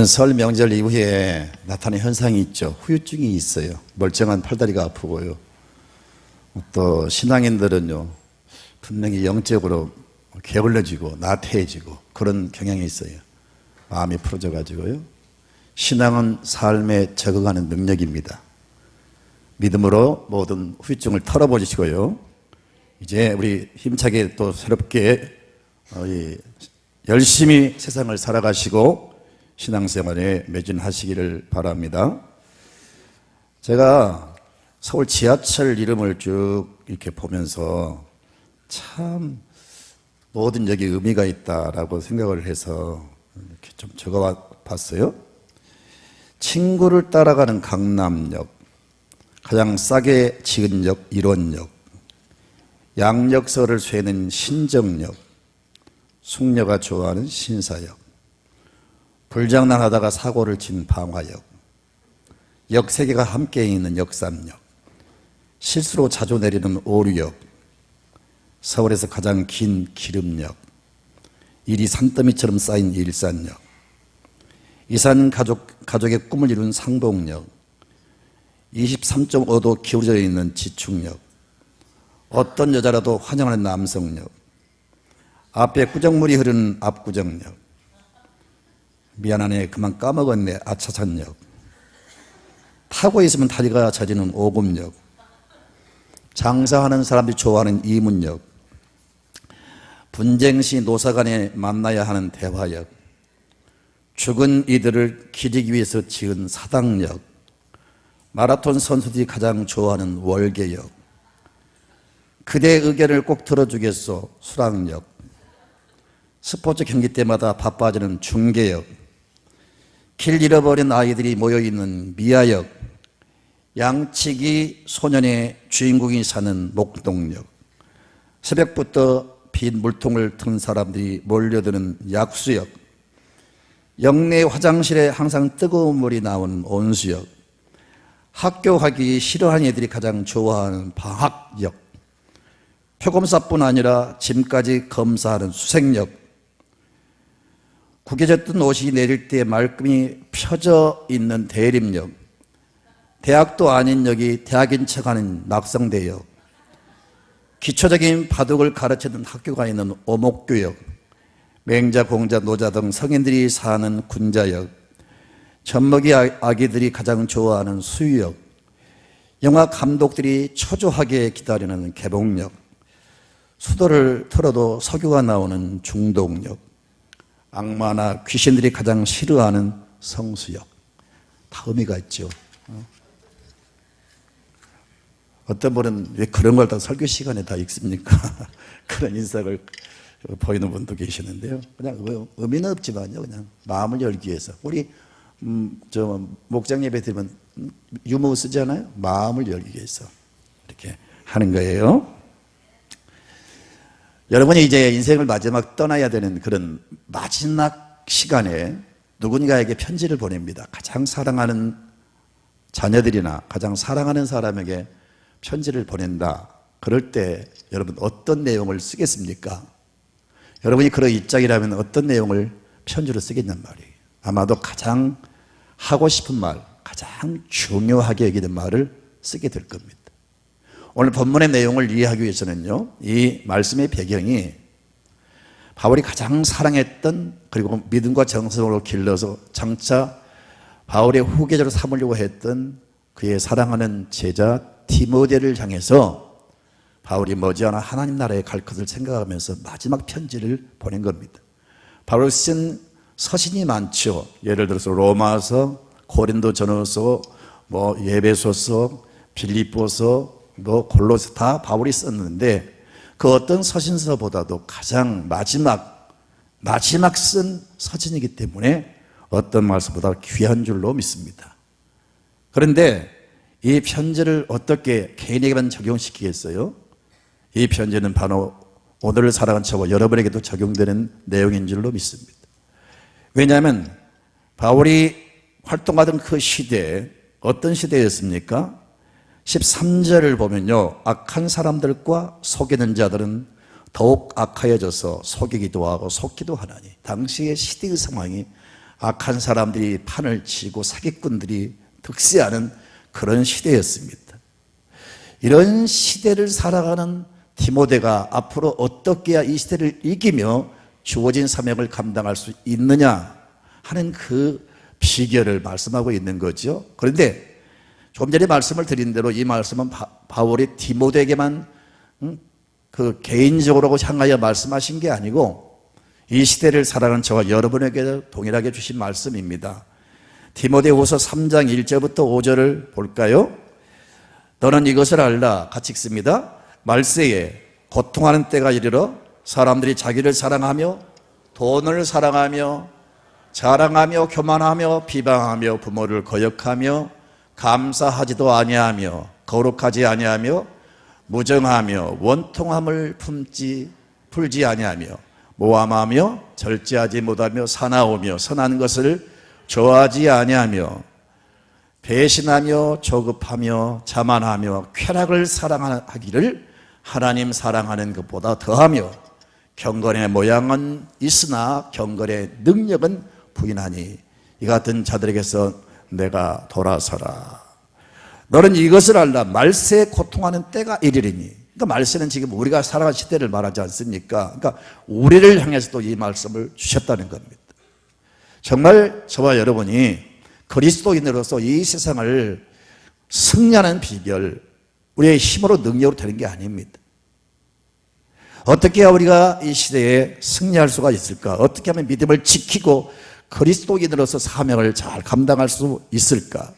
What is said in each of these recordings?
설 명절 이후에 나타나는 현상이 있죠. 후유증이 있어요. 멀쩡한 팔다리가 아프고요. 또 신앙인들은요, 분명히 영적으로 게을러지고 나태해지고 그런 경향이 있어요. 마음이 풀어져 가지고요. 신앙은 삶에 적응하는 능력입니다. 믿음으로 모든 후유증을 털어버리시고요. 이제 우리 힘차게 또 새롭게 열심히 세상을 살아가시고 신앙생활에 매진하시기를 바랍니다. 제가 서울 지하철 이름을 쭉 이렇게 보면서 참 모든 여기 의미가 있다라고 생각을 해서 이렇게 좀 적어 봤어요. 친구를 따라가는 강남역, 가장 싸게 지은 역 일원역, 양력서를 쇠는 신정역, 숙녀가 좋아하는 신사역, 불장난하다가 사고를 친 방화역, 역 3개가 함께 있는 역삼역, 실수로 자주 내리는 오류역, 서울에서 가장 긴 기름역, 일이 산더미처럼 쌓인 일산역, 이산 가족의 꿈을 이룬 상봉역, 23.5도 기울어져 있는 지축역, 어떤 여자라도 환영하는 남성역, 앞에 구정물이 흐르는 압구정역, 미안하네 그만 까먹었네 아차산역, 타고 있으면 다리가 젖이는 오금역, 장사하는 사람들이 좋아하는 이문역, 분쟁 시 노사간에 만나야 하는 대화역, 죽은 이들을 기리기 위해서 지은 사당역, 마라톤 선수들이 가장 좋아하는 월계역, 그대의 의견을 꼭 들어주겠소 수락역, 스포츠 경기 때마다 바빠지는 중계역, 길 잃어버린 아이들이 모여있는 미아역, 양치기 소년의 주인공이 사는 목동역, 새벽부터 빈 물통을 든 사람들이 몰려드는 약수역, 영내 화장실에 항상 뜨거운 물이 나오는 온수역, 학교 가기 싫어하는 애들이 가장 좋아하는 방학역, 표검사뿐 아니라 짐까지 검사하는 수색역, 구겨졌던 옷이 내릴 때 말끔히 펴져 있는 대림역, 대학도 아닌 역이 대학인 척하는 낙성대역, 기초적인 바둑을 가르치는 학교가 있는 오목교역, 맹자, 공자, 노자 등 성인들이 사는 군자역, 젖먹이 아기들이 가장 좋아하는 수유역, 영화 감독들이 초조하게 기다리는 개봉역, 수도를 틀어도 석유가 나오는 중동역, 악마나 귀신들이 가장 싫어하는 성수역. 다 의미가 있죠. 어떤 분은 왜 그런 걸 다 설교 시간에 다 읽습니까? 그런 인상을 보이는 분도 계시는데요. 그냥 의미는 없지만요. 그냥 마음을 열기 위해서. 우리 목장 예배 드리면 유머 쓰잖아요. 마음을 열기 위해서 이렇게 하는 거예요. 여러분이 이제 인생을 마지막 떠나야 되는 그런 마지막 시간에 누군가에게 편지를 보냅니다. 가장 사랑하는 자녀들이나 가장 사랑하는 사람에게 편지를 보낸다. 그럴 때 여러분 어떤 내용을 쓰겠습니까? 여러분이 그런 입장이라면 어떤 내용을 편지로 쓰겠냔 말이에요. 아마도 가장 하고 싶은 말, 가장 중요하게 여기는 말을 쓰게 될 겁니다. 오늘 본문의 내용을 이해하기 위해서는요, 이 말씀의 배경이 바울이 가장 사랑했던 그리고 믿음과 정성으로 길러서 장차 바울의 후계자로 삼으려고 했던 그의 사랑하는 제자 디모데를 향해서 바울이 머지않아 하나님 나라에 갈 것을 생각하면서 마지막 편지를 보낸 겁니다. 바울이 쓴 서신이 많죠. 예를 들어서 로마서, 고린도전후서, 에베소서, 빌립보서, 골로새 다 바울이 썼는데 그 어떤 서신서보다도 가장 마지막 쓴 서신이기 때문에 어떤 말씀보다 귀한 줄로 믿습니다. 그런데 이 편지를 어떻게 개인에게만 적용시키겠어요? 이 편지는 바로 오늘을 살아가는 저와 여러분에게도 적용되는 내용인 줄로 믿습니다. 왜냐하면 바울이 활동하던 그 시대에 어떤 시대였습니까? 13절을 보면요, 악한 사람들과 속이는 자들은 더욱 악하여져서 속이기도 하고 속기도 하나니 당시의 시대의 상황이 악한 사람들이 판을 치고 사기꾼들이 득세하는 그런 시대였습니다. 이런 시대를 살아가는 디모데가 앞으로 어떻게 해야 이 시대를 이기며 주어진 사명을 감당할 수 있느냐 하는 그 비결을 말씀하고 있는 거죠. 그런데 조금 전에 말씀을 드린 대로 이 말씀은 바울이 디모데에게만 그 개인적으로 향하여 말씀하신 게 아니고 이 시대를 살아가는 저와 여러분에게 동일하게 주신 말씀입니다. 디모데후서 3장 1절부터 5절을 볼까요? 너는 이것을 알라. 같이 읽습니다. 말세에 고통하는 때가 이르러 사람들이 자기를 사랑하며 돈을 사랑하며 자랑하며 교만하며 비방하며 부모를 거역하며 감사하지도 아니하며 거룩하지 아니하며 무정하며 원통함을 풀지 아니하며 모함하며 절제하지 못하며 사나우며 선한 것을 좋아하지 아니하며 배신하며 조급하며 자만하며 쾌락을 사랑하기를 하나님 사랑하는 것보다 더하며 경건의 모양은 있으나 경건의 능력은 부인하니 이 같은 자들에게서 내가 돌아서라. 너는 이것을 알라. 말세에 고통하는 때가 이르리니. 그러니까 말세는 지금 우리가 살아가는 시대를 말하지 않습니까? 그러니까 우리를 향해서도 이 말씀을 주셨다는 겁니다. 정말 저와 여러분이 그리스도인으로서 이 세상을 승리하는 비결, 우리의 힘으로 능력으로 되는 게 아닙니다. 어떻게 해야 우리가 이 시대에 승리할 수가 있을까? 어떻게 하면 믿음을 지키고 그리스도인으로서 사명을 잘 감당할 수 있을까?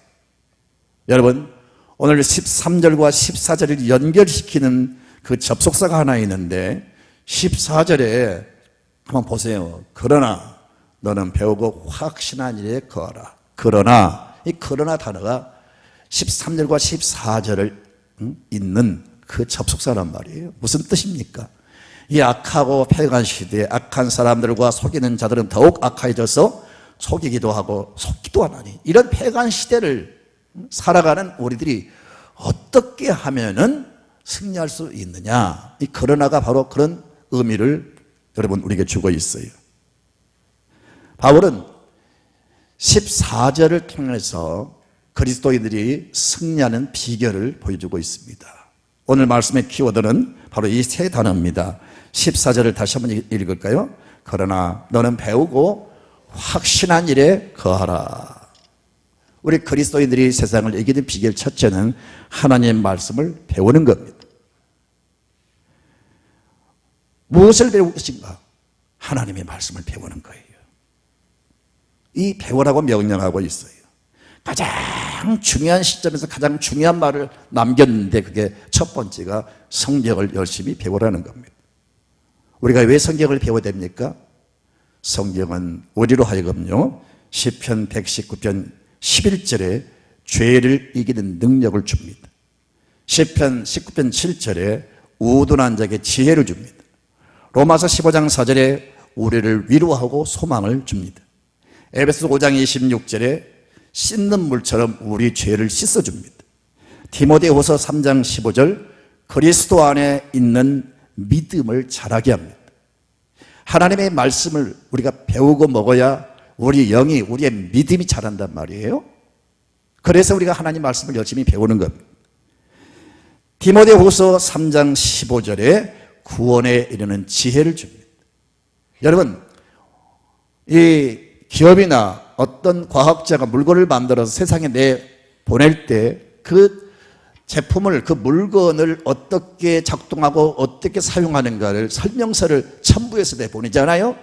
여러분, 오늘 13절과 14절을 연결시키는 그 접속사가 하나 있는데 14절에 한번 보세요. 그러나 너는 배우고 확신한 일에 거하라. 그러나, 이 그러나 단어가 13절과 14절을 잇는 그 접속사란 말이에요. 무슨 뜻입니까? 이 악하고 패간 시대에 악한 사람들과 속이는 자들은 더욱 악해져서 속이기도 하고 속기도 하나니, 이런 패간 시대를 살아가는 우리들이 어떻게 하면은 승리할 수 있느냐, 이 그러나가 바로 그런 의미를 여러분 우리에게 주고 있어요. 바울은 14절을 통해서 그리스도인들이 승리하는 비결을 보여주고 있습니다. 오늘 말씀의 키워드는 바로 이 세 단어입니다. 14절을 다시 한번 읽을까요? 그러나 너는 배우고 확신한 일에 거하라. 우리 그리스도인들이 세상을 이기는 비결 첫째는 하나님의 말씀을 배우는 겁니다. 무엇을 배울 것인가? 하나님의 말씀을 배우는 거예요. 이 배우라고 명령하고 있어요. 가장 중요한 시점에서 가장 중요한 말을 남겼는데 그게 첫 번째가 성경을 열심히 배우라는 겁니다. 우리가 왜 성경을 배워야 됩니까? 성경은 우리로 하여금요, 시편 119편 11절에 죄를 이기는 능력을 줍니다. 시편 19편 7절에 우둔한 자에게 지혜를 줍니다. 로마서 15장 4절에 우리를 위로하고 소망을 줍니다. 에베소 5장 26절에 씻는 물처럼 우리 죄를 씻어줍니다. 디모데후서 3장 15절 그리스도 안에 있는 믿음을 자라게 합니다. 하나님의 말씀을 우리가 배우고 먹어야 우리 영이, 우리의 믿음이 자란단 말이에요. 그래서 우리가 하나님 말씀을 열심히 배우는 겁니다. 디모데후서 3장 15절에 구원에 이르는 지혜를 줍니다. 여러분, 이 기업이나 어떤 과학자가 물건을 만들어서 세상에 내보낼 때 그 제품을, 그 물건을 어떻게 작동하고 어떻게 사용하는가를 설명서를 첨부해서 내보내잖아요.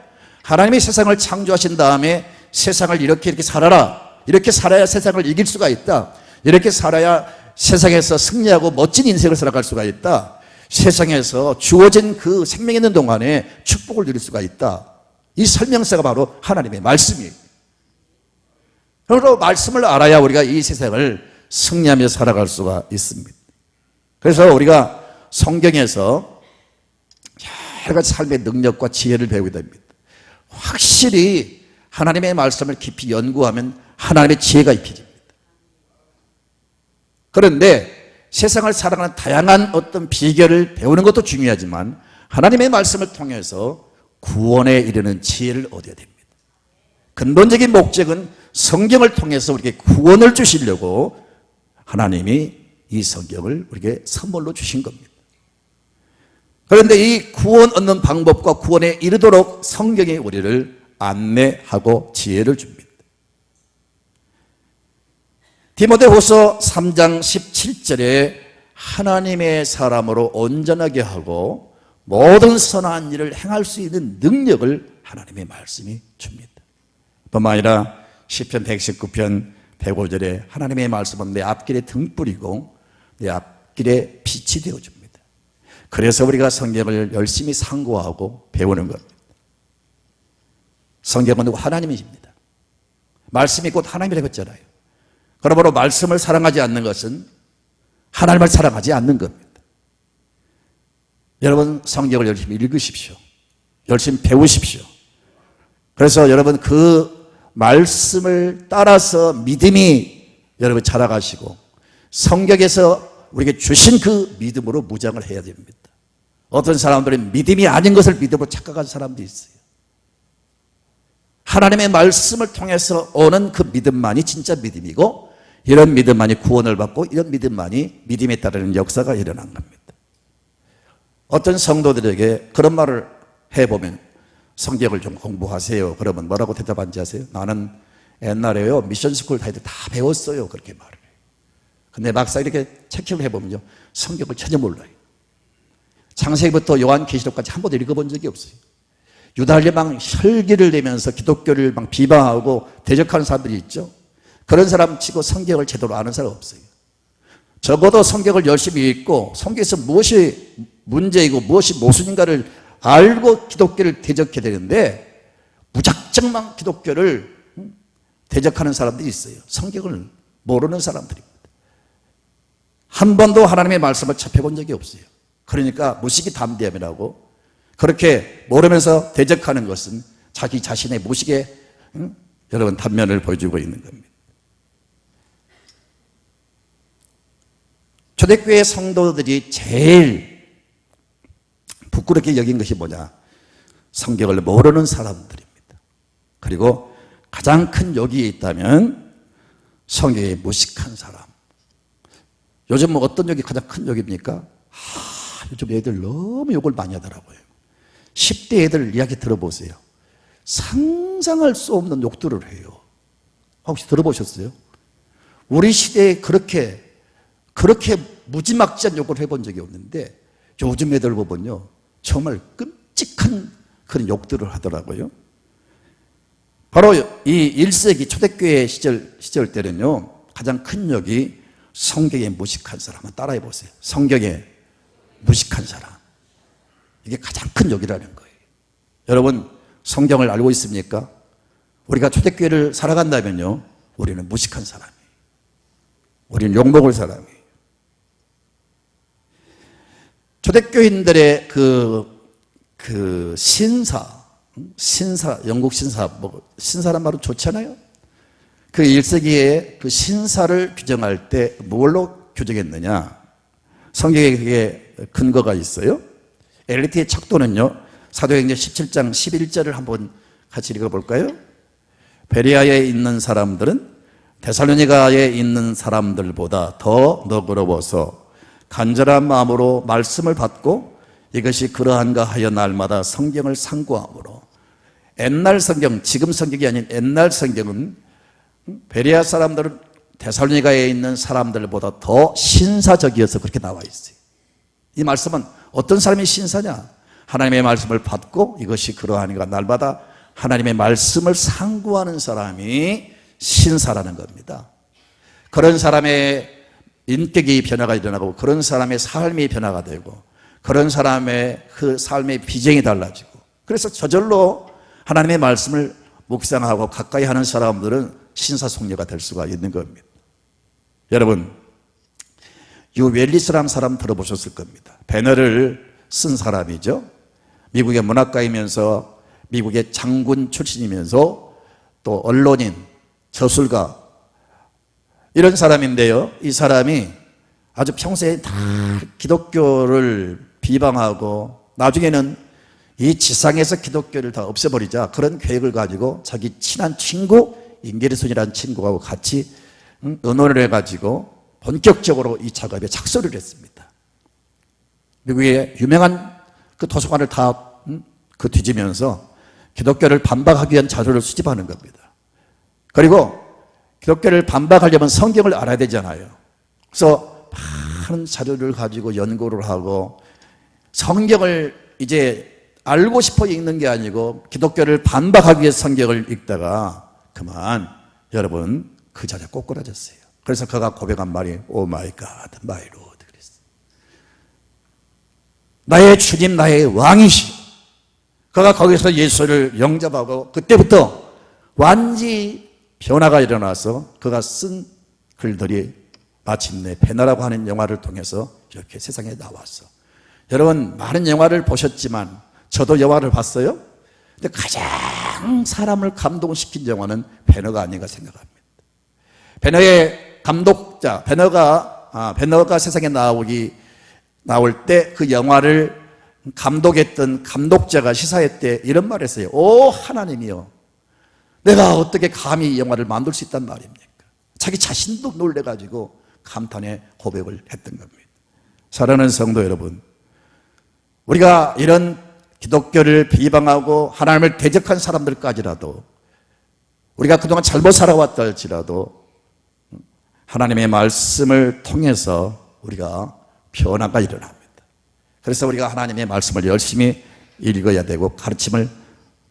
하나님이 세상을 창조하신 다음에 세상을 이렇게 살아라, 이렇게 살아야 세상을 이길 수가 있다, 이렇게 살아야 세상에서 승리하고 멋진 인생을 살아갈 수가 있다, 세상에서 주어진 그 생명 있는 동안에 축복을 누릴 수가 있다, 이 설명서가 바로 하나님의 말씀이에요. 그리고 말씀을 알아야 우리가 이 세상을 승리하며 살아갈 수가 있습니다. 그래서 우리가 성경에서 여러 가지 삶의 능력과 지혜를 배우게 됩니다. 확실히 하나님의 말씀을 깊이 연구하면 하나님의 지혜가 입혀집니다. 그런데 세상을 살아가는 다양한 어떤 비결을 배우는 것도 중요하지만 하나님의 말씀을 통해서 구원에 이르는 지혜를 얻어야 됩니다. 근본적인 목적은 성경을 통해서 우리에게 구원을 주시려고 하나님이 이 성경을 우리에게 선물로 주신 겁니다. 그런데 이 구원 얻는 방법과 구원에 이르도록 성경이 우리를 안내하고 지혜를 줍니다. 디모데후서 3장 17절에 하나님의 사람으로 온전하게 하고 모든 선한 일을 행할 수 있는 능력을 하나님의 말씀이 줍니다. 뿐만 아니라 시편 119편 105절에 하나님의 말씀은 내 앞길에 등불이고 내 앞길에 빛이 되어줍니다. 그래서 우리가 성경을 열심히 상고하고 배우는 겁니다. 성경은 하나님이십니다. 말씀이 곧 하나님이라고 했잖아요. 그러므로 말씀을 사랑하지 않는 것은 하나님을 사랑하지 않는 겁니다. 여러분 성경을 열심히 읽으십시오. 열심히 배우십시오. 그래서 여러분 그 말씀을 따라서 믿음이 여러분 자라가시고 성경에서 우리에게 주신 그 믿음으로 무장을 해야 됩니다. 어떤 사람들은 믿음이 아닌 것을 믿음으로 착각한 사람도 있어요. 하나님의 말씀을 통해서 오는 그 믿음만이 진짜 믿음이고 이런 믿음만이 구원을 받고 이런 믿음만이 믿음에 따르는 역사가 일어난 겁니다. 어떤 성도들에게 그런 말을 해보면 성경을 좀 공부하세요. 그러면 뭐라고 대답한지 아세요? 나는 옛날에요 미션스쿨 다닐 때 다 배웠어요. 그렇게 말을 해요. 근데 막상 이렇게 체크를 해보면요 성경을 전혀 몰라요. 창세기부터 요한계시록까지 한 번도 읽어본 적이 없어요. 유다인이 막 혈기를 내면서 기독교를 막 비방하고 대적하는 사람들이 있죠. 그런 사람 치고 성경을 제대로 아는 사람 없어요. 적어도 성경을 열심히 읽고 성경에서 무엇이 문제이고 무엇이 모순인가를 알고 기독교를 대적해야 되는데 무작정만 기독교를 대적하는 사람들이 있어요. 성경을 모르는 사람들입니다. 한 번도 하나님의 말씀을 접해본 적이 없어요. 그러니까 무식이 담대함이라고 그렇게 모르면서 대적하는 것은 자기 자신의 무식의 여러분 단면을 보여주고 있는 겁니다. 초대교회 성도들이 제일 부끄럽게 여긴 것이 뭐냐? 성경을 모르는 사람들입니다. 그리고 가장 큰 욕이 있다면 성경에 무식한 사람. 요즘 뭐 어떤 욕이 가장 큰 욕입니까? 요즘 애들 너무 욕을 많이 하더라고요. 10대 애들 이야기 들어보세요. 상상할 수 없는 욕들을 해요. 혹시 들어보셨어요? 우리 시대에 그렇게 무지막지한 욕을 해본 적이 없는데 요즘 애들 보면요 정말 끔찍한 그런 욕들을 하더라고요. 바로 이 1세기 초대교회 시절 때는요 가장 큰 욕이 성경에 무식한 사람. 한번 따라해 보세요. 성경에 무식한 사람. 이게 가장 큰 욕이라는 거예요. 여러분 성경을 알고 있습니까? 우리가 초대교회를 살아간다면요 우리는 무식한 사람이에요. 우리는 욕먹을 사람이에요. 초대교인들의 그 신사, 영국 신사, 신사란 말은 좋잖아요. 그 1세기에 그 신사를 규정할 때 뭘로 규정했느냐? 성경에 그게 근거가 있어요. 엘리트의 척도는요, 사도행전 17장 11절을 한번 같이 읽어볼까요? 베레아에 있는 사람들은 데살로니가에 있는 사람들보다 더 너그러워서 간절한 마음으로 말씀을 받고 이것이 그러한가 하여 날마다 성경을 상고함으로. 옛날 성경, 지금 성경이 아닌 옛날 성경은 베레아 사람들은 데살로니가에 있는 사람들보다 더 신사적이어서 그렇게 나와 있어요. 이 말씀은 어떤 사람이 신사냐? 하나님의 말씀을 받고 이것이 그러하니까 날마다 하나님의 말씀을 상고하는 사람이 신사라는 겁니다. 그런 사람의 인격이 변화가 일어나고 그런 사람의 삶이 변화가 되고 그런 사람의 그 삶의 비전이 달라지고 그래서 저절로 하나님의 말씀을 묵상하고 가까이 하는 사람들은 신사송녀가 될 수가 있는 겁니다. 여러분 웰리스라는 사람 들어보셨을 겁니다. 배너를 쓴 사람이죠. 미국의 문학가이면서 미국의 장군 출신이면서 또 언론인, 저술가 이런 사람인데요. 이 사람이 아주 평소에 다 기독교를 비방하고 나중에는 이 지상에서 기독교를 다 없애버리자, 그런 계획을 가지고 자기 친한 친구 임계리손이라는 친구하고 같이 의논을 해가지고 본격적으로 이 작업에 착수를 했습니다. 미국의 유명한 그 도서관을 다 뒤지면서 기독교를 반박하기 위한 자료를 수집하는 겁니다. 그리고 기독교를 반박하려면 성경을 알아야 되잖아요. 그래서 많은 자료를 가지고 연구를 하고, 성경을 이제 알고 싶어 읽는 게 아니고 기독교를 반박하기 위해 성경을 읽다가 그만 여러분 그 자리에 꼬꾸라졌어요. 그래서 그가 고백한 말이 오 마이 갓 마이 로드 그랬어요. 나의 주님 나의 왕이시. 그가 거기서 예수를 영접하고 그때부터 완전히 변화가 일어나서 그가 쓴 글들이 마침내 베너라고 하는 영화를 통해서 이렇게 세상에 나왔어. 여러분 많은 영화를 보셨지만 저도 영화를 봤어요. 근데 가장 사람을 감동시킨 영화는 베너가 아닌가 생각합니다. 베너의 감독자, 베너가 세상에 나올 때 그 영화를 감독했던 감독자가 시사회 때 이런 말을 했어요. 오 하나님이여, 내가 어떻게 감히 이 영화를 만들 수 있단 말입니까? 자기 자신도 놀래가지고 감탄의 고백을 했던 겁니다. 사랑하는 성도 여러분, 우리가 이런 기독교를 비방하고 하나님을 대적한 사람들까지라도 우리가 그동안 잘못 살아왔다 할지라도 하나님의 말씀을 통해서 우리가 변화가 일어납니다. 그래서 우리가 하나님의 말씀을 열심히 읽어야 되고 가르침을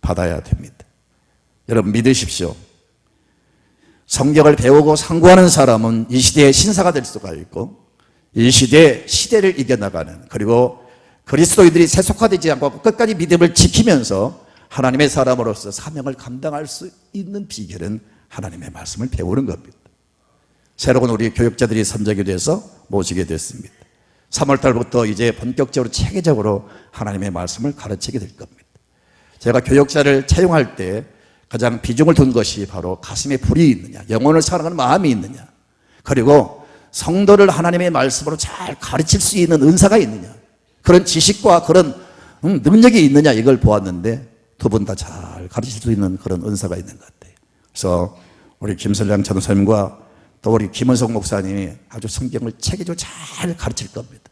받아야 됩니다. 여러분 믿으십시오. 성경을 배우고 상고하는 사람은 이 시대의 신사가 될 수가 있고 이 시대를 이겨나가는, 그리고 그리스도인들이 세속화되지 않고 끝까지 믿음을 지키면서 하나님의 사람으로서 사명을 감당할 수 있는 비결은 하나님의 말씀을 배우는 겁니다. 새로운 우리 교육자들이 선정이 돼서 모시게 됐습니다. 3월달부터 이제 본격적으로 체계적으로 하나님의 말씀을 가르치게 될 겁니다. 제가 교육자를 채용할 때 가장 비중을 둔 것이 바로 가슴에 불이 있느냐, 영혼을 사랑하는 마음이 있느냐, 그리고 성도를 하나님의 말씀으로 잘 가르칠 수 있는 은사가 있느냐, 그런 지식과 그런 능력이 있느냐, 이걸 보았는데 두 분 다 잘 가르칠 수 있는 그런 은사가 있는 것 같아요. 그래서 우리 김설량 전도사님과 또 우리 김은석 목사님이 아주 성경을 체계적으로 잘 가르칠 겁니다.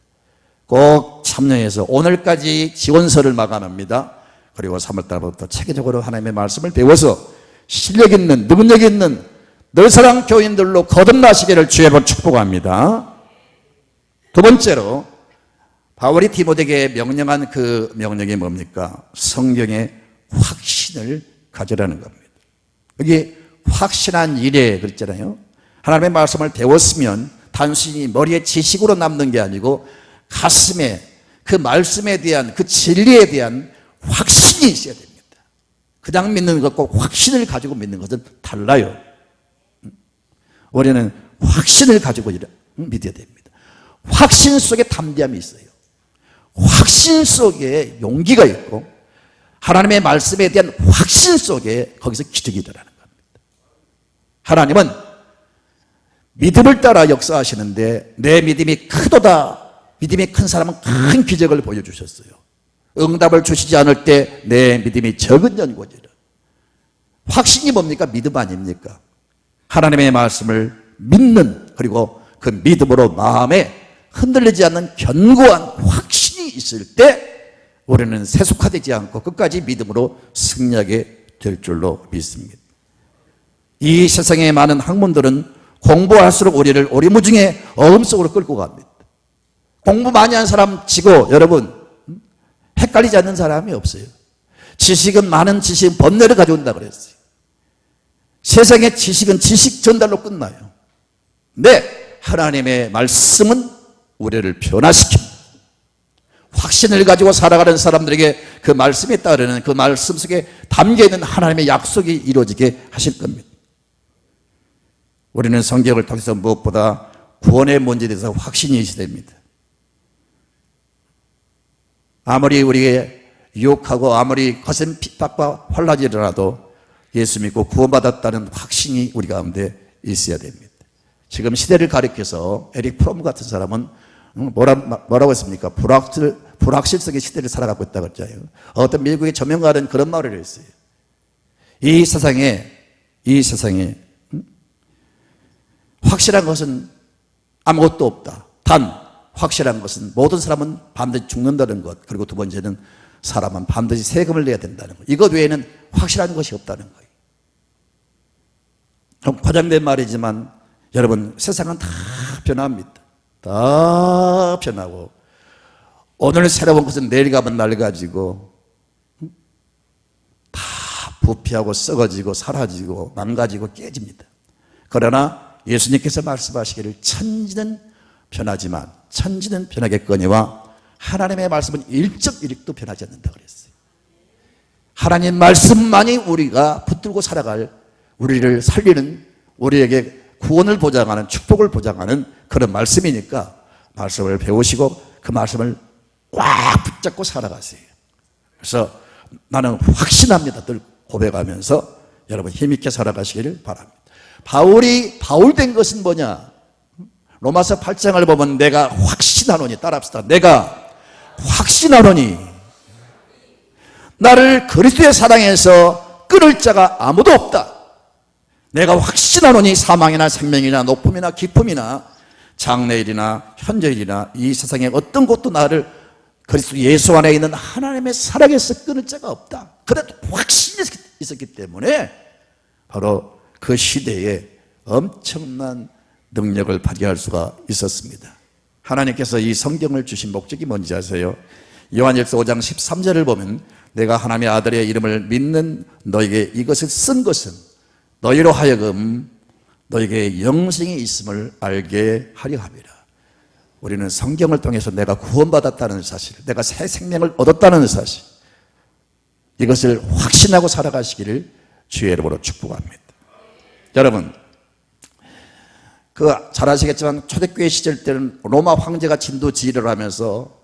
꼭 참여해서 오늘까지 지원서를 마감합니다. 그리고 3월달부터 체계적으로 하나님의 말씀을 배워서 실력 있는, 능력 있는 늘사랑 교인들로 거듭나시기를 주의 이름으로 축복합니다. 두 번째로 바울이 디모데에게 명령한 그 명령이 뭡니까? 성경의 확신을 가지라는 겁니다. 여기 확신한 일에 그랬잖아요. 하나님의 말씀을 배웠으면 단순히 머리에 지식으로 남는 게 아니고 가슴에 그 말씀에 대한, 그 진리에 대한 확신이 있어야 됩니다. 그냥 믿는 것과 확신을 가지고 믿는 것은 달라요. 우리는 확신을 가지고 믿어야 됩니다. 확신 속에 담대함이 있어요. 확신 속에 용기가 있고 하나님의 말씀에 대한 확신 속에 거기서 기적이 일어나는 겁니다. 하나님은 믿음을 따라 역사하시는데 내 믿음이 크도다, 믿음이 큰 사람은 큰 기적을 보여주셨어요. 응답을 주시지 않을 때 내 믿음이 적은 연고지라. 확신이 뭡니까? 믿음 아닙니까? 하나님의 말씀을 믿는, 그리고 그 믿음으로 마음에 흔들리지 않는 견고한 확신이 있을 때 우리는 세속화되지 않고 끝까지 믿음으로 승리하게 될 줄로 믿습니다. 이 세상의 많은 학문들은 공부할수록 우리를 오리무중에 어음 속으로 끌고 갑니다. 공부 많이 한 사람 치고 여러분 헷갈리지 않는 사람이 없어요. 지식은, 많은 지식은 번뇌를 가져온다 그랬어요. 세상의 지식은 지식 전달로 끝나요. 근데 하나님의 말씀은 우리를 변화시킵니다. 확신을 가지고 살아가는 사람들에게 그 말씀에 따르는, 그 말씀 속에 담겨있는 하나님의 약속이 이루어지게 하실 겁니다. 우리는 성경을 통해서 무엇보다 구원의 문제에 대해서 확신이 있어야 됩니다. 아무리 우리에게 유혹하고 아무리 거센 핍박과 환란이 일어나도 예수 믿고 구원받았다는 확신이 우리 가운데 있어야 됩니다. 지금 시대를 가리켜서 에릭 프롬 같은 사람은 뭐라고 했습니까? 불확실성의 시대를 살아가고 있다고 했잖아요. 어떤 미국의 저명가는 그런 말을 했어요. 이 세상에 확실한 것은 아무것도 없다. 단 확실한 것은 모든 사람은 반드시 죽는다는 것, 그리고 두 번째는 사람은 반드시 세금을 내야 된다는 것. 이것 외에는 확실한 것이 없다는 거예요. 좀 과장된 말이지만 여러분, 세상은 다 변합니다. 다 변하고 오늘 새로운 것은 내일 가면 낡아지고 다 부패하고 썩어지고 사라지고 망가지고 깨집니다. 그러나 예수님께서 말씀하시기를 천지는 변하지만 천지는 변하겠거니와 하나님의 말씀은 1.1도 변하지 않는다 그랬어요. 하나님 말씀만이 우리가 붙들고 살아갈, 우리를 살리는, 우리에게 구원을 보장하는, 축복을 보장하는 그런 말씀이니까 말씀을 배우시고 그 말씀을 꽉 붙잡고 살아가세요. 그래서 나는 확신합니다 늘 고백하면서 여러분 힘있게 살아가시기를 바랍니다. 바울 된 것은 뭐냐? 로마서 8장을 보면 내가 확신하노니, 따라합시다. 내가 확신하노니 나를 그리스도의 사랑에서 끊을 자가 아무도 없다. 내가 확신하노니 사망이나 생명이나 높음이나 깊음이나 장래일이나 현재일이나 이 세상의 어떤 것도 나를 그리스도 예수 안에 있는 하나님의 사랑에서 끊을 자가 없다. 그래도 확신이 있었기 때문에 바로 그 시대에 엄청난 능력을 발휘할 수가 있었습니다. 하나님께서 이 성경을 주신 목적이 뭔지 아세요? 요한일서 5장 13절을 보면 내가 하나님의 아들의 이름을 믿는 너에게 이것을 쓴 것은 너희로 하여금 너에게 영생이 있음을 알게 하려 함이라. 우리는 성경을 통해서 내가 구원받았다는 사실, 내가 새 생명을 얻었다는 사실, 이것을 확신하고 살아가시기를 주의 이름으로 축복합니다. 여러분, 잘 아시겠지만 초대교회 시절 때는 로마 황제가 진도지휘를 하면서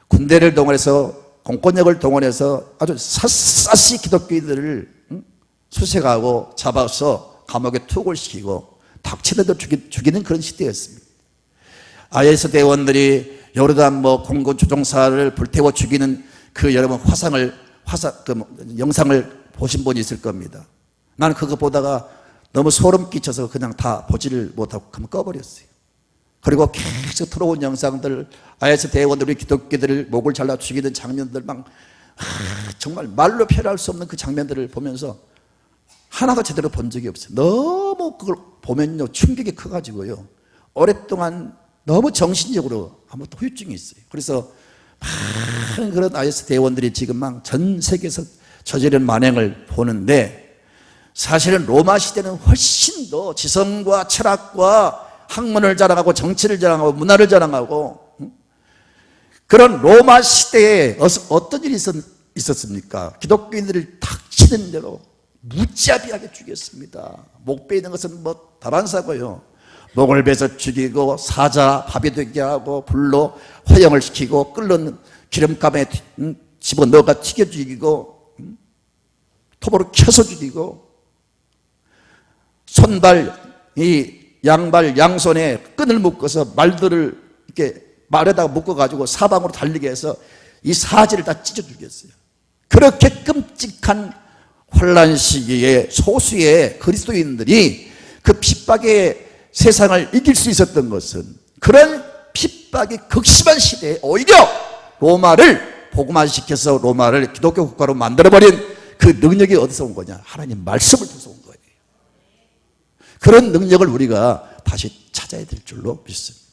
군대를 동원해서, 공권력을 동원해서 아주 샅샅이 기독교인들을 수색하고 잡아서 감옥에 투옥을 시키고 닥치는 죽이는 그런 시대였습니다. IS 대원들이 요르단 공군 조종사를 불태워 죽이는 그 여러분 영상을 보신 분이 있을 겁니다. 나는 그거 보다가 너무 소름 끼쳐서 그냥 다 보지를 못하고 그만 꺼버렸어요. 그리고 계속 들어온 영상들, IS 대원들이 기독교들을 목을 잘라 죽이는 장면들 정말 말로 표현할 수 없는 그 장면들을 보면서 하나도 제대로 본 적이 없어요. 너무 그걸 보면요 충격이 커가지고요 오랫동안 너무 정신적으로 아무튼 후유증이 있어요. 그래서 많은 그런 IS 대원들이 지금 전 세계에서 저지른 만행을 보는데, 사실은 로마 시대는 훨씬 더 지성과 철학과 학문을 자랑하고 정치를 자랑하고 문화를 자랑하고 그런 로마 시대에 어떤 일이 있었습니까? 기독교인들을 닥치는 대로 무자비하게 죽였습니다. 목 베이는 것은 다반사고요. 목을 베서 죽이고 사자 밥이 되게 하고 불로 화형을 시키고 끓는 기름감에 집어넣어가 튀겨 죽이고 톱으로 켜서 죽이고 양발 양손에 끈을 묶어서 말들을 이렇게 말에다가 묶어가지고 사방으로 달리게 해서 이 사지를 다 찢어 죽였어요. 그렇게 끔찍한 혼란 시기에 소수의 그리스도인들이 그 핍박의 세상을 이길 수 있었던 것은, 그런 핍박이 극심한 시대에 오히려 로마를 복음화시켜서 로마를 기독교 국가로 만들어버린 그 능력이 어디서 온 거냐? 하나님 말씀을 통해서 온 거예요. 그런 능력을 우리가 다시 찾아야 될 줄로 믿습니다.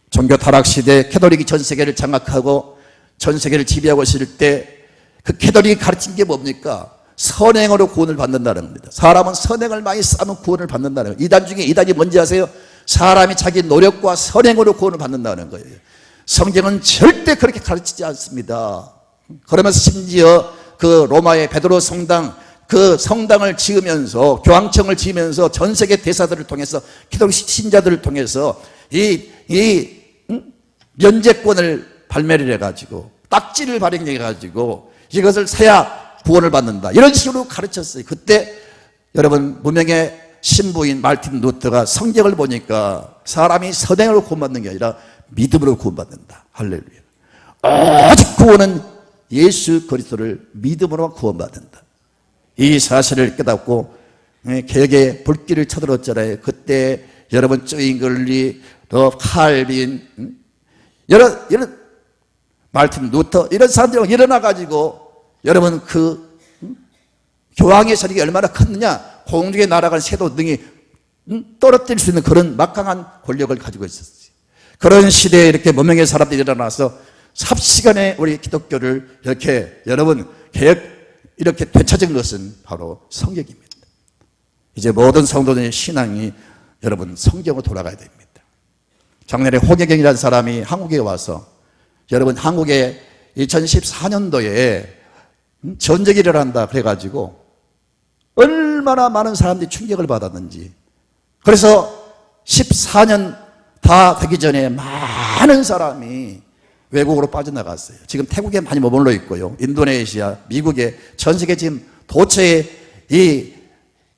종교 타락 시대 캐톨릭이 전 세계를 장악하고 전 세계를 지배하고 있을 때 그 캐톨릭이 가르친 게 뭡니까? 선행으로 구원을 받는다는 겁니다. 사람은 선행을 많이 쌓으면 구원을 받는다는 거예요. 이단 중에 이단이 뭔지 아세요? 사람이 자기 노력과 선행으로 구원을 받는다는 거예요. 성경은 절대 그렇게 가르치지 않습니다. 그러면서 심지어 그 로마의 베드로 성당, 그 성당을 지으면서, 교황청을 지으면서 전 세계 대사들을 통해서, 기독교 신자들을 통해서 이 면제권을 발매를 해가지고 딱지를 발행해가지고 이것을 사야 구원을 받는다, 이런 식으로 가르쳤어요. 그때 여러분 무명의 신부인 말틴 루터가 성경을 보니까 사람이 선행으로 구원받는 게 아니라 믿음으로 구원받는다. 할렐루야. 오직 구원은 예수 그리스도를 믿음으로 구원받는다. 이 사실을 깨닫고 개혁의 불길을 쳐들었잖아요. 그때 여러분 쩌잉글리, 칼빈, 이런 말틴 루터 이런 사람들이 일어나가지고 여러분 그 교황의 세력이 얼마나 컸느냐. 공중에 날아가는 새도 등이 떨어뜨릴 수 있는 그런 막강한 권력을 가지고 있었어요. 그런 시대에 이렇게 무명의 사람들이 일어나서 삽시간에 우리 기독교를 이렇게 여러분 이렇게 되찾은 것은 바로 성경입니다. 이제 모든 성도들의 신앙이 여러분 성경으로 돌아가야 됩니다. 작년에 홍혜경이라는 사람이 한국에 와서 여러분 한국에 2014년도에 전쟁이 일어난다 그래가지고 얼마나 많은 사람들이 충격을 받았는지. 그래서 14년 다 되기 전에 많은 사람이 외국으로 빠져나갔어요. 지금 태국에 많이 머물러 있고요. 인도네시아, 미국에 전 세계 지금 도처에 이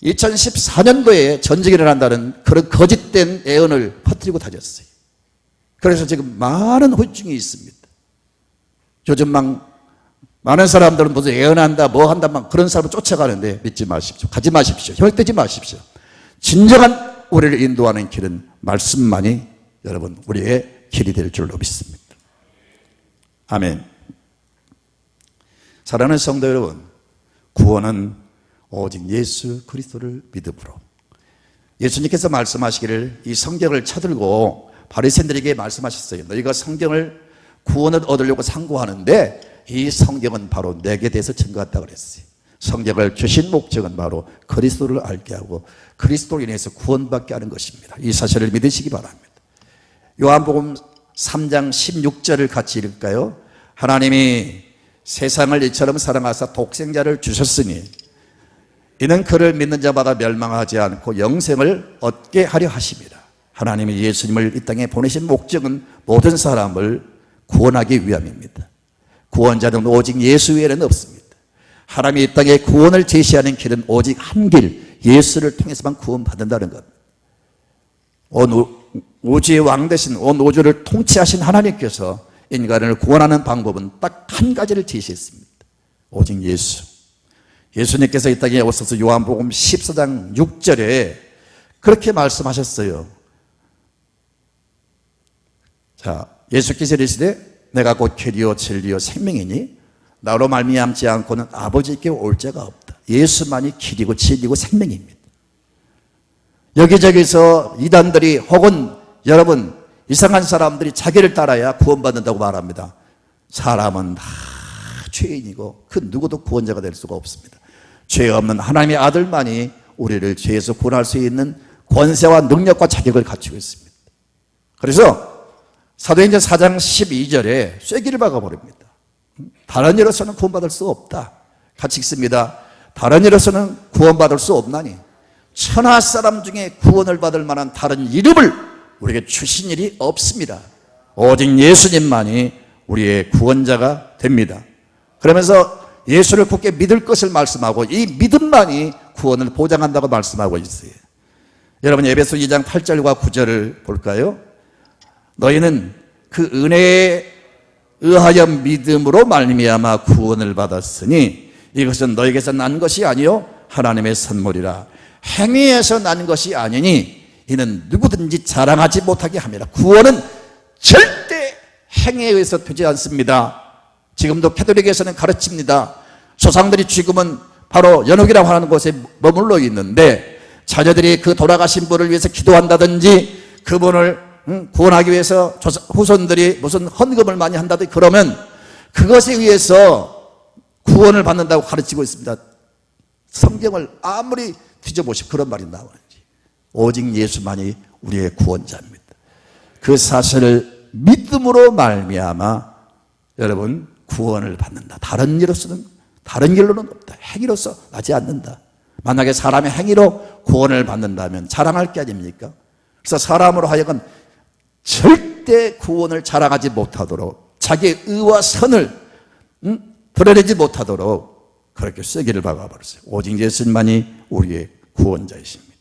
2014년도에 전쟁이 일어난다는 그런 거짓된 예언을 퍼뜨리고 다녔어요. 그래서 지금 많은 후유증이 있습니다. 요즘 많은 사람들은 무슨 예언한다 뭐 한다 막 그런 사람을 쫓아가는데 믿지 마십시오. 가지 마십시오. 혈되지 마십시오. 진정한 우리를 인도하는 길은 말씀만이 여러분 우리의 길이 될 줄로 믿습니다. 아멘. 사랑하는 성도 여러분, 구원은 오직 예수 그리스도를 믿음으로. 예수님께서 말씀하시기를 이 성경을 쳐들고 바리새인들에게 말씀하셨어요. 너희가 성경을 구원을 얻으려고 상고하는데 이 성경은 바로 내게 대해서 증거한다 그랬어요. 성경을 주신 목적은 바로 그리스도를 알게 하고 그리스도로 인해서 구원받게 하는 것입니다. 이 사실을 믿으시기 바랍니다. 요한복음 3장 16절을 같이 읽을까요? 하나님이 세상을 이처럼 사랑하사 독생자를 주셨으니 이는 그를 믿는 자마다 멸망하지 않고 영생을 얻게 하려 하심이라. 하나님이 예수님을 이 땅에 보내신 목적은 모든 사람을 구원하기 위함입니다. 구원자는 오직 예수 외에는 없습니다. 하나님이 이 땅에 구원을 제시하는 길은 오직 한 길, 예수를 통해서만 구원받는다는 것. 온 우주의 왕 대신 온 우주를 통치하신 하나님께서 인간을 구원하는 방법은 딱 한 가지를 제시했습니다. 오직 예수. 예수님께서 이 땅에 오셔서 요한복음 14장 6절에 그렇게 말씀하셨어요. 자, 예수께서 이르시되 내가 곧 길이요 진리요 생명이니 나로 말미암지 않고는 아버지께 올 자가 없다. 예수만이 길이고 진리고 생명입니다. 여기저기서 이단들이 혹은 여러분 이상한 사람들이 자기를 따라야 구원받는다고 말합니다. 사람은 다 죄인이고 그 누구도 구원자가 될 수가 없습니다. 죄 없는 하나님의 아들만이 우리를 죄에서 구원할 수 있는 권세와 능력과 자격을 갖추고 있습니다. 그래서 사도행전 4장 12절에 쐐기를 박아버립니다. 다른 일로서는 구원받을 수 없다. 같이 읽습니다. 다른 일로서는 구원받을 수 없나니 천하 사람 중에 구원을 받을 만한 다른 이름을 우리에게 주신 일이 없습니다. 오직 예수님만이 우리의 구원자가 됩니다. 그러면서 예수를 굳게 믿을 것을 말씀하고 이 믿음만이 구원을 보장한다고 말씀하고 있어요. 여러분 에베소 2장 8절과 9절을 볼까요? 너희는 그 은혜에 의하여 믿음으로 말미암아 구원을 받았으니 이것은 너희에게서 난 것이 아니요 하나님의 선물이라. 행위에서 난 것이 아니니 이는 누구든지 자랑하지 못하게 합니다. 구원은 절대 행위에 의해서 되지 않습니다. 지금도 캐톨릭에서는 가르칩니다. 조상들이 지금은 바로 연옥이라고 하는 곳에 머물러 있는데 자녀들이 그 돌아가신 분을 위해서 기도한다든지 그분을 구원하기 위해서 후손들이 무슨 헌금을 많이 한다든지 그러면 그것에 의해서 구원을 받는다고 가르치고 있습니다. 성경을 아무리 뒤져보시면 그런 말이 나오는지 오직 예수만이 우리의 구원자입니다. 그 사실을 믿음으로 말미암아 여러분 구원을 받는다. 다른 일로는 없다. 행위로서 나지 않는다. 만약에 사람의 행위로 구원을 받는다면 자랑할 게 아닙니까? 그래서 사람으로 하여금 절대 구원을 자랑하지 못하도록 자기의 의와 선을 드러내지 못하도록 그렇게 쐐기를 박아버렸어요. 오직 예수님만이 우리의 구원자이십니다.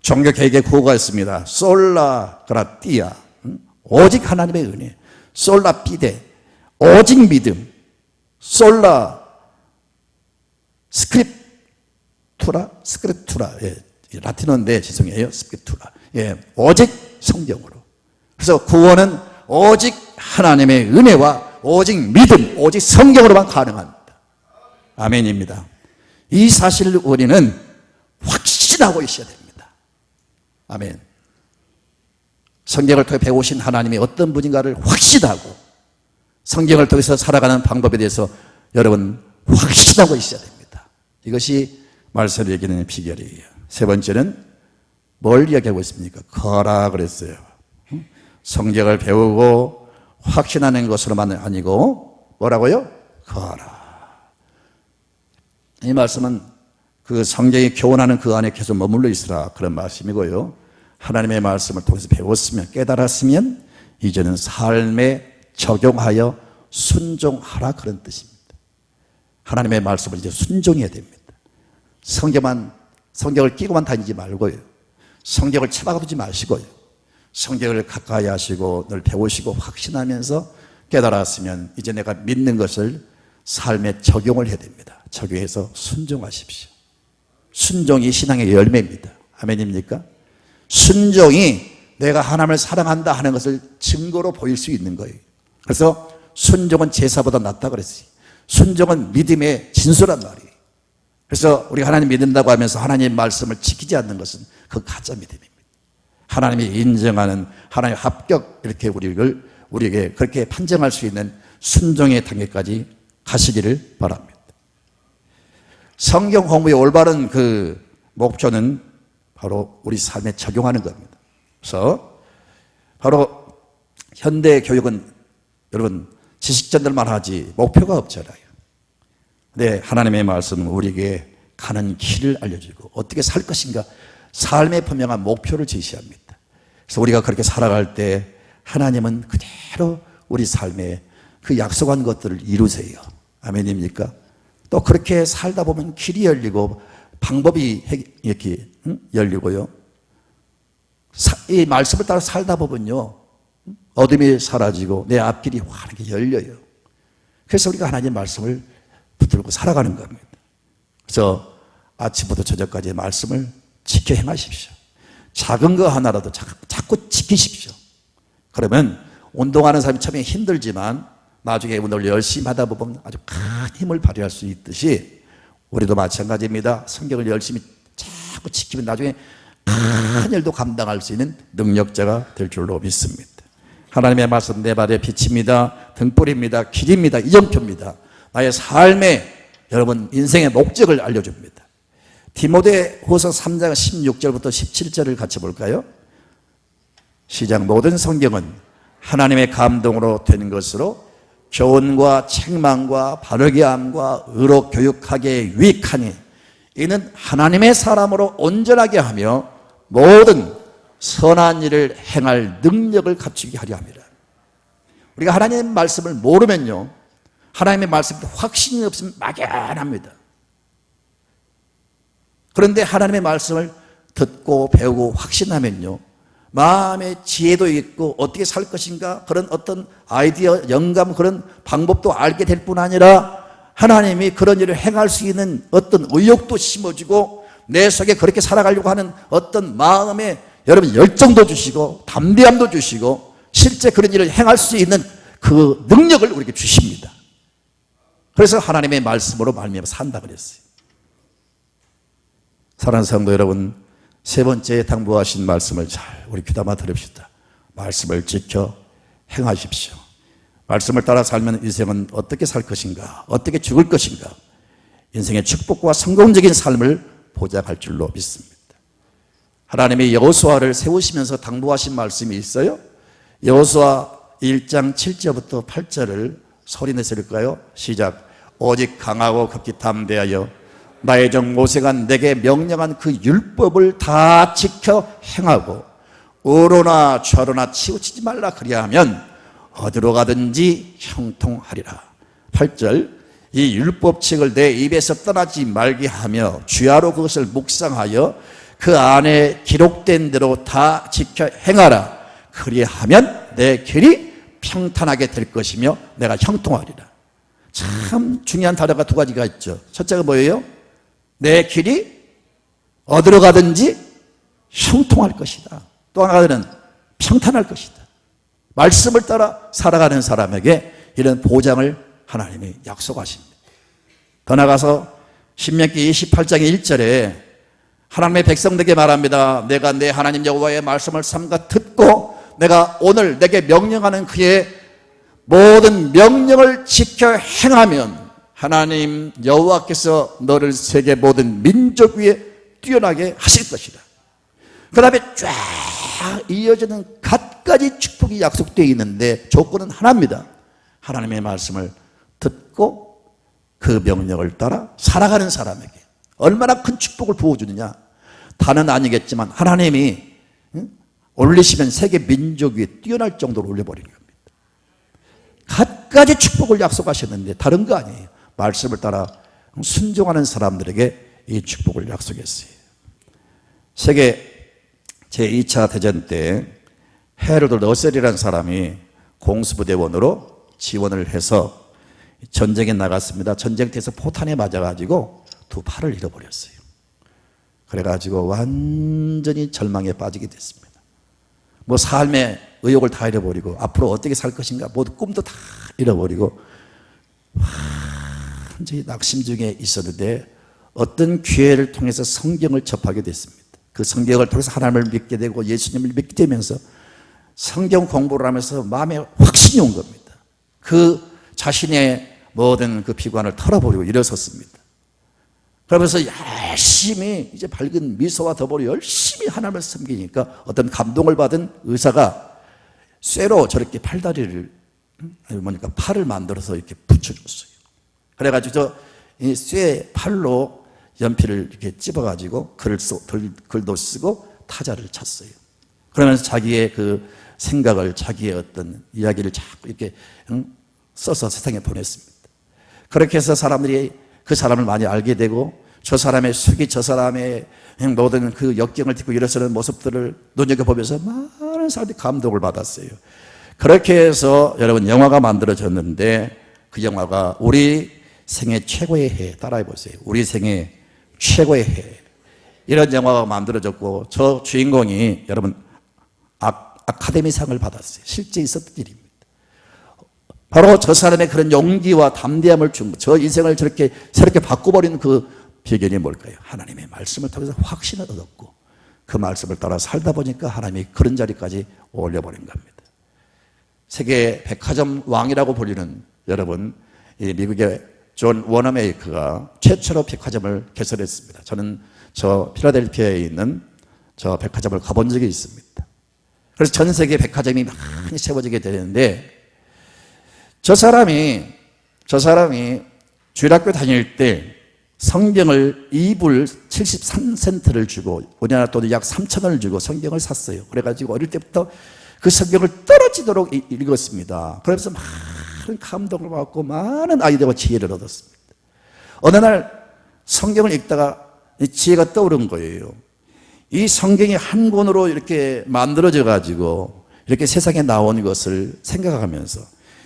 종교개혁의 구호가 있습니다. 솔라 그라티아, 오직 하나님의 은혜. 솔라 피데, 오직 믿음, 솔라 스크립투라, 예, 라틴어인데 죄송해요. 스크립투라, 예, 오직 성경으로. 그래서 구원은 오직 하나님의 은혜와 오직 믿음, 오직 성경으로만 가능합니다. 아멘입니다. 이 사실을 우리는 확신하고 있어야 됩니다. 아멘. 성경을 통해 배우신 하나님이 어떤 분인가를 확신하고 성경을 통해서 살아가는 방법에 대해서 여러분 확신하고 있어야 됩니다. 이것이 말씀을 얘기하는 비결이에요. 세 번째는 뭘 이야기하고 있습니까? 거라 그랬어요. 성경을 배우고 확신하는 것으로만 아니고 뭐라고요? 거라. 이 말씀은 그 성경이 교훈하는 그 안에 계속 머물러 있으라 그런 말씀이고요. 하나님의 말씀을 통해서 배웠으면 깨달았으면 이제는 삶에 적용하여 순종하라 그런 뜻입니다. 하나님의 말씀을 이제 순종해야 됩니다. 성경을 끼고만 다니지 말고요. 성경을 쳐박아두지 마시고요. 성경을 가까이 하시고 늘 배우시고 확신하면서 깨달았으면 이제 내가 믿는 것을 삶에 적용을 해야 됩니다. 적용해서 순종하십시오. 순종이 신앙의 열매입니다. 아멘입니까? 순종이 내가 하나님을 사랑한다 하는 것을 증거로 보일 수 있는 거예요. 그래서 순종은 제사보다 낫다 그랬어요. 순종은 믿음의 진수란 말이에요. 그래서 우리가 하나님 믿는다고 하면서 하나님의 말씀을 지키지 않는 것은 그 가짜 믿음입니다. 하나님이 인정하는 하나님의 합격 이렇게 우리에게 그렇게 판정할 수 있는 순종의 단계까지 가시기를 바랍니다. 성경 공부의 올바른 그 목표는 바로 우리 삶에 적용하는 겁니다. 그래서 바로 현대 교육은 여러분 지식전들만 하지 목표가 없잖아요. 근데 하나님의 말씀은 우리에게 가는 길을 알려주고 어떻게 살 것인가 삶의 분명한 목표를 제시합니다. 그래서 우리가 그렇게 살아갈 때 하나님은 그대로 우리 삶에 그 약속한 것들을 이루세요. 아멘입니까? 또 그렇게 살다 보면 길이 열리고 방법이 이렇게 열리고요. 이 말씀을 따라 살다 보면요 어둠이 사라지고 내 앞길이 환하게 열려요. 그래서 우리가 하나님의 말씀을 붙들고 살아가는 겁니다. 그래서 아침부터 저녁까지 말씀을 지켜 행하십시오. 작은 거 하나라도 자꾸 지키십시오. 그러면 운동하는 사람이 처음에 힘들지만 나중에 운동을 열심히 하다 보면 아주 큰 힘을 발휘할 수 있듯이 우리도 마찬가지입니다. 성경을 열심히 자꾸 지키면 나중에 큰 일도 감당할 수 있는 능력자가 될 줄로 믿습니다. 하나님의 말씀 내 발의 빛입니다. 등불입니다. 길입니다. 이정표입니다. 나의 삶에 여러분 인생의 목적을 알려줍니다. 디모데후서 3장 16절부터 17절을 같이 볼까요? 시작. 모든 성경은 하나님의 감동으로 된 것으로 교훈과 책망과 바르게 함과 의로 교육하기에 유익하니 이는 하나님의 사람으로 온전하게 하며 모든 선한 일을 행할 능력을 갖추게 하려 함이라. 우리가 하나님의 말씀을 모르면요 하나님의 말씀에 확신이 없으면 막연합니다. 그런데 하나님의 말씀을 듣고 배우고 확신하면요 마음의 지혜도 있고 어떻게 살 것인가 그런 어떤 아이디어, 영감 그런 방법도 알게 될 뿐 아니라 하나님이 그런 일을 행할 수 있는 어떤 의욕도 심어주고 내 속에 그렇게 살아가려고 하는 어떤 마음의 여러분 열정도 주시고 담대함도 주시고 실제 그런 일을 행할 수 있는 그 능력을 우리에게 주십니다. 그래서 하나님의 말씀으로 말미암아 산다 그랬어요. 사랑하는 성도 여러분, 세 번째 당부하신 말씀을 잘 우리 귀담아 들읍시다. 말씀을 지켜 행하십시오. 말씀을 따라 살면 인생은 어떻게 살 것인가, 어떻게 죽을 것인가, 인생의 축복과 성공적인 삶을 보장할 줄로 믿습니다. 하나님이 여호수아를 세우시면서 당부하신 말씀이 있어요. 여호수아 1장 7절부터 8절을 소리내서 읽을까요? 시작. 오직 강하고 극히 담대하여 나의 종 모세가 내게 명령한 그 율법을 다 지켜 행하고 우로나 좌로나 치우치지 말라 그리하면 어디로 가든지 형통하리라. 8절. 이 율법책을 내 입에서 떠나지 말게 하며 주야로 그것을 묵상하여 그 안에 기록된 대로 다 지켜 행하라. 그리하면 내 길이 평탄하게 될 것이며 내가 형통하리라. 참 중요한 단어가 두 가지가 있죠. 첫째가 뭐예요? 내 길이 어디로 가든지 형통할 것이다. 또 하나는 평탄할 것이다. 말씀을 따라 살아가는 사람에게 이런 보장을 하나님이 약속하십니다. 더 나아가서 신명기 28장 1절에 하나님의 백성들에게 말합니다. 내가 내 하나님 여호와의 말씀을 삼가 듣고 내가 오늘 내게 명령하는 그의 모든 명령을 지켜 행하면 하나님 여호와께서 너를 세계 모든 민족 위에 뛰어나게 하실 것이다. 그 다음에 쫙 이어지는 갖가지 축복이 약속되어 있는데 조건은 하나입니다. 하나님의 말씀을 듣고 그 명령을 따라 살아가는 사람에게 얼마나 큰 축복을 부어주느냐. 다는 아니겠지만 하나님이 올리시면 세계 민족 위에 뛰어날 정도로 올려버리는 겁니다. 갖가지 축복을 약속하셨는데 다른 거 아니에요. 말씀을 따라 순종하는 사람들에게 이 축복을 약속했어요. 세계 제2차 대전 때 헤로드 러셀이라는 사람이 공수부대원으로 지원을 해서 전쟁에 나갔습니다. 전쟁터에서 포탄에 맞아가지고 두 팔을 잃어버렸어요. 그래가지고 완전히 절망에 빠지게 됐습니다. 뭐 삶의 의욕을 다 잃어버리고 앞으로 어떻게 살 것인가 모두 꿈도 다 잃어버리고 완전히 낙심 중에 있었는데 어떤 기회를 통해서 성경을 접하게 됐습니다. 그 성경을 통해서 하나님을 믿게 되고 예수님을 믿게 되면서 성경 공부를 하면서 마음에 확신이 온 겁니다. 그 자신의 모든 그 비관을 털어버리고 일어섰습니다. 그러면서 열심히 이제 밝은 미소와 더불어 열심히 하나님을 섬기니까 어떤 감동을 받은 의사가 쇠로 저렇게 팔다리를 뭐니까 팔을 만들어서 이렇게 붙여줬어요. 그래가지고 이 쇠 팔로 연필을 이렇게 찝어가지고 글도 쓰고 타자를 쳤어요. 그러면서 자기의 그 생각을 자기의 어떤 이야기를 자꾸 이렇게 써서 세상에 보냈습니다. 그렇게 해서 사람들이 그 사람을 많이 알게 되고 저 사람의 수기 저 사람의 모든 그 역경을 딛고 일어서는 모습들을 눈여겨보면서 많은 사람들이 감동을 받았어요. 그렇게 해서 여러분 영화가 만들어졌는데 그 영화가 우리 생애 최고의 해 따라해보세요. 우리 생애 최고의 해 이런 영화가 만들어졌고 저 주인공이 여러분 아카데미상을 받았어요. 실제 있었던 일입니다. 바로 저 사람의 그런 용기와 담대함을 준 저 인생을 저렇게 새롭게 바꿔버리는 그 비결이 뭘까요? 하나님의 말씀을 통해서 확신을 얻었고 그 말씀을 따라 살다 보니까 하나님이 그런 자리까지 올려버린 겁니다. 세계 백화점 왕이라고 불리는 여러분 이 미국의 존 워너메이커가 최초로 백화점을 개설했습니다. 저는 저 필라델피아에 있는 저 백화점을 가본 적이 있습니다. 그래서 전 세계 백화점이 많이 세워지게 되는데 저 사람이 주일학교 다닐 때 성경을 2불 73센트를 주고 우리나라 돈이 약 3,000원을 주고 성경을 샀어요. 그래가지고 어릴 때부터 그 성경을 떨어지도록 읽었습니다. 그래서 많은 감동을 받고 많은 아이디어와 지혜를 얻었습니다. 어느 날 성경을 읽다가 지혜가 떠오른 거예요. 이 성경이 한 권으로 이렇게 만들어져 가지고 이렇게 세상에 나온 것을 생각하면서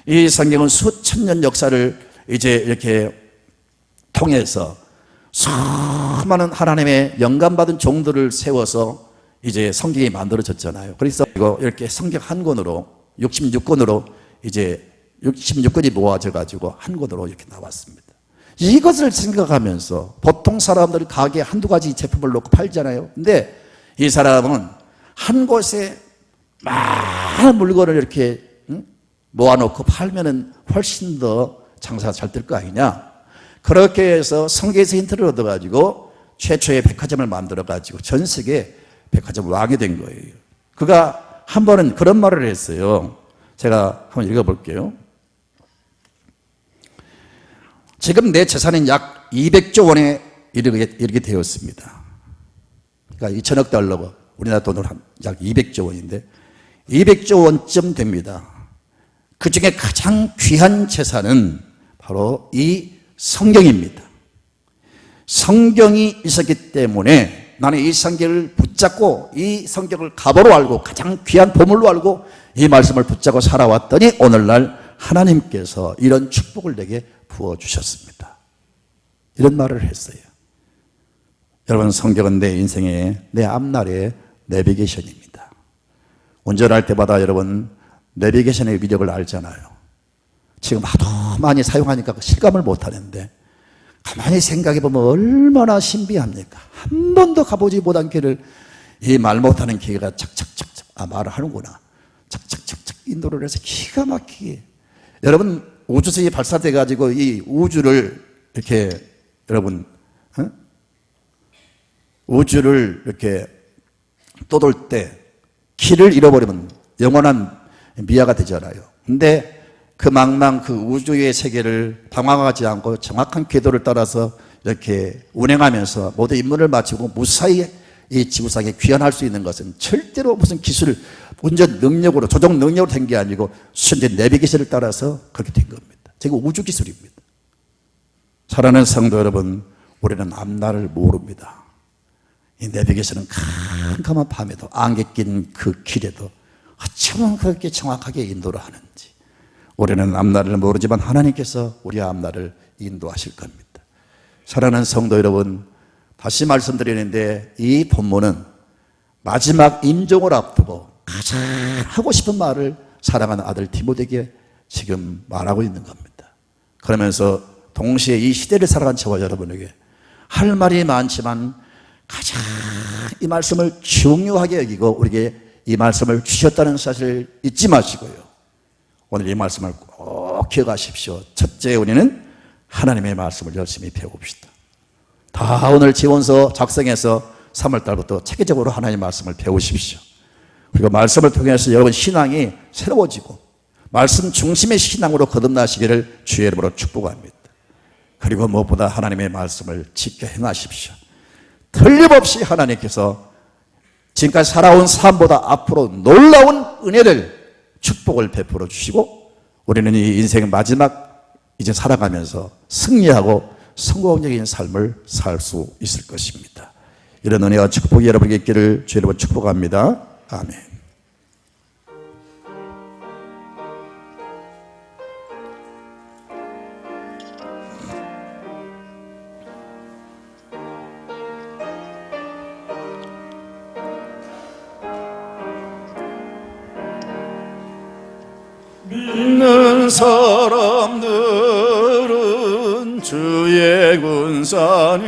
이 성경은 수천 년 역사를 이제 이렇게 통해서 수많은 하나님의 영감받은 종들을 세워서 이제 성경이 만들어졌잖아요. 그래서 이렇게 성경 한 권으로 66권으로 이제 66권이 모아져 가지고 한 권으로 이렇게 나왔습니다. 이것을 생각하면서 보통 사람들이 가게에 한두 가지 제품을 놓고 팔잖아요. 근데 이 사람은 한 곳에 많은 물건을 이렇게 모아놓고 팔면은 훨씬 더 장사가 잘 될 거 아니냐. 그렇게 해서 성경에서 힌트를 얻어가지고 최초의 백화점을 만들어가지고 전 세계 백화점 왕이 된 거예요. 그가 한 번은 그런 말을 했어요. 제가 한번 읽어볼게요. 지금 내 재산은 약 200조 원에 이르게 되었습니다. 그러니까 2천억 달러가 우리나라 돈으로 약 200조 원인데 200조 원쯤 됩니다. 그 중에 가장 귀한 재산은 바로 이 성경입니다. 성경이 있었기 때문에 나는 이 성경을 붙잡고 이 성경을 갑으로 알고 가장 귀한 보물로 알고 이 말씀을 붙잡고 살아왔더니 오늘날 하나님께서 이런 축복을 내게 부어주셨습니다. 이런 말을 했어요. 여러분, 성경은 내 인생의 내 앞날의 내비게이션입니다. 운전할 때마다 여러분 내비게이션의 위력을 알잖아요. 지금 하도 많이 사용하니까 실감을 못하는데 가만히 생각해보면 얼마나 신비합니까? 한 번도 가보지 못한 길을 이 말 못하는 기계가 착착착착 말을 하는구나. 착착착착 인도를 해서 기가 막히게. 여러분, 우주선이 발사돼 가지고 이 우주를 이렇게 여러분 우주를 이렇게 떠돌 때 길을 잃어버리면 영원한 미아가 되잖아요. 근데 그 망망 그 우주의 세계를 방황하지 않고 정확한 궤도를 따라서 이렇게 운행하면서 모두 임무를 마치고 무사히 이 지구상에 귀환할 수 있는 것은 절대로 무슨 기술, 운전 능력으로, 조종 능력으로 된 게 아니고 순전 내비게이션을 따라서 그렇게 된 겁니다. 제가 우주 기술입니다. 사랑하는 성도 여러분, 우리는 앞날을 모릅니다. 이 내비게이션은 캄캄한 밤에도 안개 낀 그 길에도 어쩌면 그렇게 정확하게 인도를 하는지. 우리는 앞날을 모르지만 하나님께서 우리 앞날을 인도하실 겁니다. 사랑하는 성도 여러분, 다시 말씀드리는데 이 본문은 마지막 임종을 앞두고 가장 하고 싶은 말을 사랑하는 아들 디모데에게 지금 말하고 있는 겁니다. 그러면서 동시에 이 시대를 살아간 저와 여러분에게 할 말이 많지만 가장 이 말씀을 중요하게 여기고 우리에게 이 말씀을 주셨다는 사실을 잊지 마시고요. 오늘 이 말씀을 꼭 기억하십시오. 첫째, 우리는 하나님의 말씀을 열심히 배워봅시다. 다 오늘 지원서 작성해서 3월달부터 체계적으로 하나님의 말씀을 배우십시오. 그리고 말씀을 통해서 여러분 신앙이 새로워지고 말씀 중심의 신앙으로 거듭나시기를 주의 이름으로 축복합니다. 그리고 무엇보다 하나님의 말씀을 지켜 행하십시오. 틀림없이 하나님께서 지금까지 살아온 삶보다 앞으로 놀라운 은혜를, 축복을 베풀어 주시고 우리는 이 인생의 마지막 이제 살아가면서 승리하고 성공적인 삶을 살 수 있을 것입니다. 이런 은혜와 축복이 여러분에게 있기를 주의 이름으로 축복합니다. 아멘. 믿는 사람들은 주의 군사니